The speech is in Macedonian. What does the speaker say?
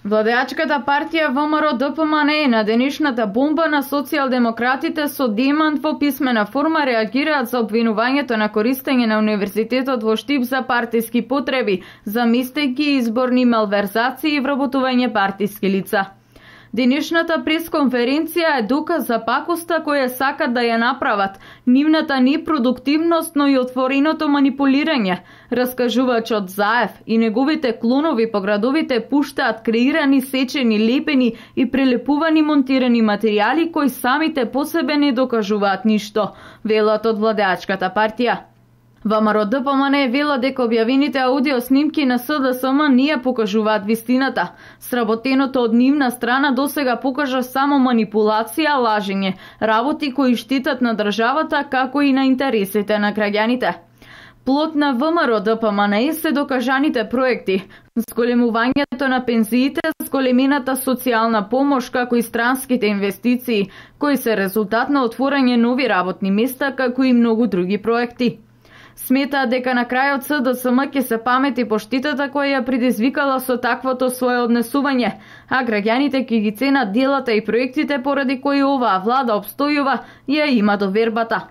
Владеачката партија ВМРО-ДПМН на денешната бомба на социјалдемократите со демант во писмена форма реагираат за обвинувањето на користење на универзитетот во Штип за партиски потреби, заместејќи изборни малверзации и вработување партиски лица. Денешната пресконференција е доказ за пакоста која сакат да ја направат, нивната непродуктивност, но и отвореното манипулирање. Раскажувачот Заев и неговите клонови по градовите пуштаат креирани, сечени, лепени и прелепувани монтирани материјали кои самите по себе не докажуваат ништо, велат од владеачката партија. ВМРО-ДПМН вела дека објавените аудио снимки на СДСМ не ја покажуваат вистината. Сработеното од нивна страна досега покажа само манипулација, лажење, работи кои штетат на државата како и на интересите на граѓаните. Плод на ВМРО-ДПМН се докажаните проекти, зголемувањето на пензиите, зголемената социјална помош како и странските инвестиции, кои се резултат на отворање нови работни места како и многу други проекти. Сметаат дека на крајот СДСМ ќе се памети по штетата која ја предизвикала со таквото свое однесување, а граѓаните ќе ги ценат делата и проектите поради кои оваа влада обстојува и ја има довербата.